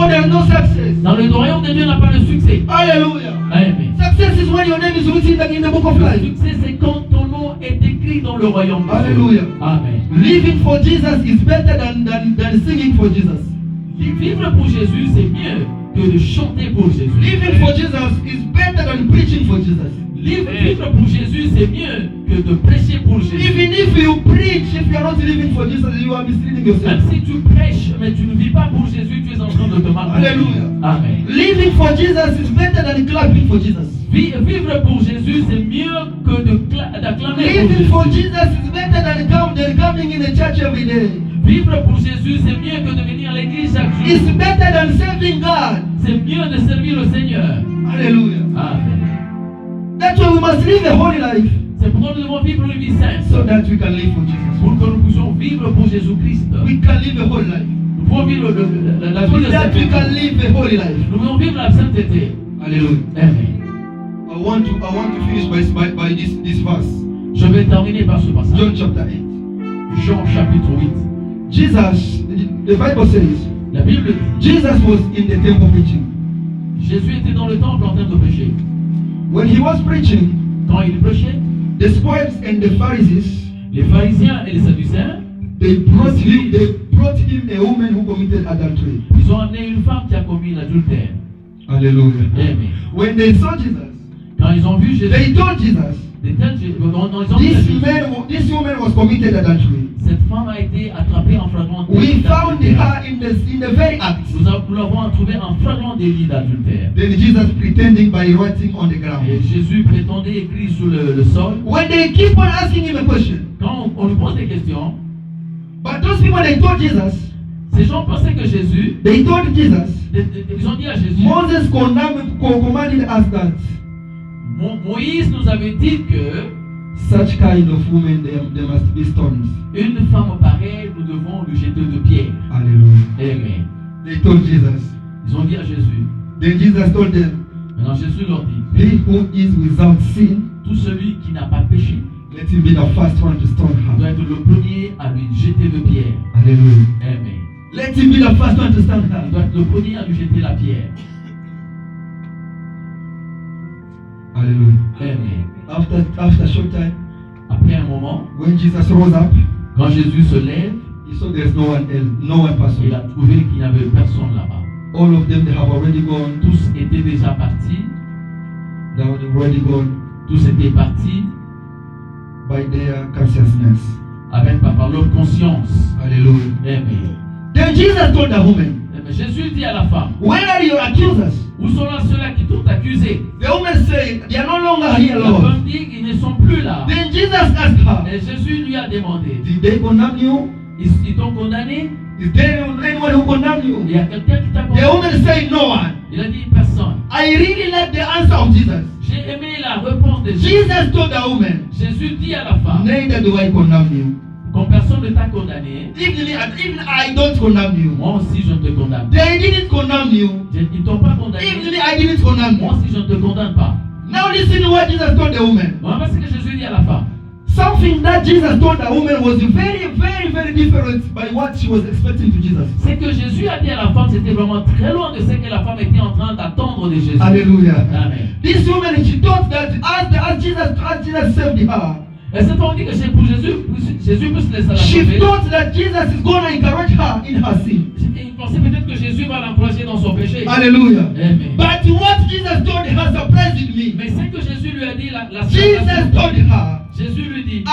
there is no success. Dans le royaume de Dieu, n'a pas de succès. Hallelujah. Amen. Success is when your name is written in the book of Le life. succès, c'est quand ton nom est écrit dans le royaume de Dieu. Hallelujah. Amen. Living for Jesus is better than singing for Jesus. Vivre pour Jésus, c'est mieux que de chanter pour Jésus. Living for Jesus is better than preaching for Jesus. Vivre pour Jésus, c'est mieux que de prêcher pour Jésus. Even if you preach, if you are not living for Jesus, you are misleading Même yourself. si tu prêches, mais tu ne vis pas pour Jésus, tu es en train de te malconduire. Alléluia. Amen. Living for Jesus is better than clapping for Jesus. Vivre pour Jésus, c'est mieux que d'acclamer Living pour for Jésus. Jesus is better than coming in the church every day. Vivre pour Jésus, c'est mieux que de venir à l'église chaque It's jour. better than serving God. C'est mieux de servir le Seigneur. Hallelujah. Amen. That's why we must live a holy life C'est pourquoi nous devons vivre une vie sainte. so that we can live for Jesus. Pour que nous puissions vivre pour Jésus-Christ. We can live a holy life. Nous pouvons vivre la So vie de that we sainteté. can live a holy life. Nous devons vivre la sainteté. Hallelujah. Amen. I want to finish by this verse. Je vais terminer par ce passage. John chapter 8. Jean chapitre 8. Jesus, the Bible says, La Bible dit, Jesus was in the temple preaching. Jésus était dans le temple en train de prêcher. When he was preaching, Quand il prêchait, the scribes and the Pharisees, les pharisiens et les sadducéens, they brought him a woman who committed adultery. ils ont amené une femme qui a commis l'adultère. Hallelujah. Amen. When they saw Jesus, Quand ils ont vu Jésus, they told Jesus, ils ont dit à Jésus, this woman was committed adultery. cette femme a été attrapée en flagrant We délit found d'adultère. her in the very act. Nous l'avons trouvée en flagrant délit d'adultère. Then Jesus pretending by writing on the Et ground. Jésus prétendait écrire sur le sol. When they keep on asking him a question, Quand on lui pose des questions, but those people they told Jesus, ces gens pensaient que Jésus, they told Jesus, ils ont dit à Jésus, Moses commanded us that Moïse nous avait dit que such kind of woman there must be stones. une femme pareille, nous devons lui jeter de pierres. Hallelujah. Amen. They told Jesus. Ils ont dit à Jésus. Then Jesus told them, Maintenant Jésus leur dit, he who is without sin, tout celui qui n'a pas péché let him be the first one to stone doit her. être le premier à lui jeter de pierre. Hallelujah. Amen. Let him be the first one to stone Il doit her. être le premier à lui jeter la pierre. Hallelujah. Amen. After a short time, Après un moment, when Jesus rose up, quand Jésus se lève, he saw there's no one else, no one il a person. trouvé qu'il n'y avait personne là-bas. All of them they have already gone. Tous étaient déjà partis. They have already gone Tous étaient partis by their consciousness. avec par leur conscience. Hallelujah. Amen. Then Jesus told the woman, Amen. Jésus dit à la femme, where are your accusers? où sont là ceux-là qui t'ont accusé? The woman said, they are no longer here, La Lord. femme dit, ils ne sont plus là. Then Jesus asked her, Et Jésus lui a demandé, did they condemn you? ils t'ont condamné? Is there anyone who condemned Il you? y a quelqu'un qui t'a The condamné? woman said, no one. Il a dit personne. I really like the answer of Jesus. J'ai aimé la réponse de Jésus. Jesus told the woman, Jésus dit à la femme, neither do I condemn you. quand personne ne t'a condamné, Even I don't condemn you. moi aussi je ne te condamne pas. They didn't condemn you. Ils ne t'ont pas condamné. Even I didn't condemn Moi you. aussi je ne te condamne pas. Now listen to what Jesus told the woman. Voilà ce que Jésus dit à la femme. Something that Jesus told the woman was very different by what she was expecting to Jesus. Ce que Jésus a dit à la femme, c'était vraiment très loin de ce que la femme était en train d'attendre de Jésus. Hallelujah. Amen. This woman, she thought that as Jesus saved her, Et cette femme dit que c'est pour Jésus puisse laisser la she sauver. thought that Jesus is going to encourage her in her sin. Il pensait peut-être que Jésus va l'encourager dans son péché. Hallelujah. Amen. But what Jesus told her surprised me. Mais ce que Jésus lui a dit, la Jesus told her, Jésus lui dit,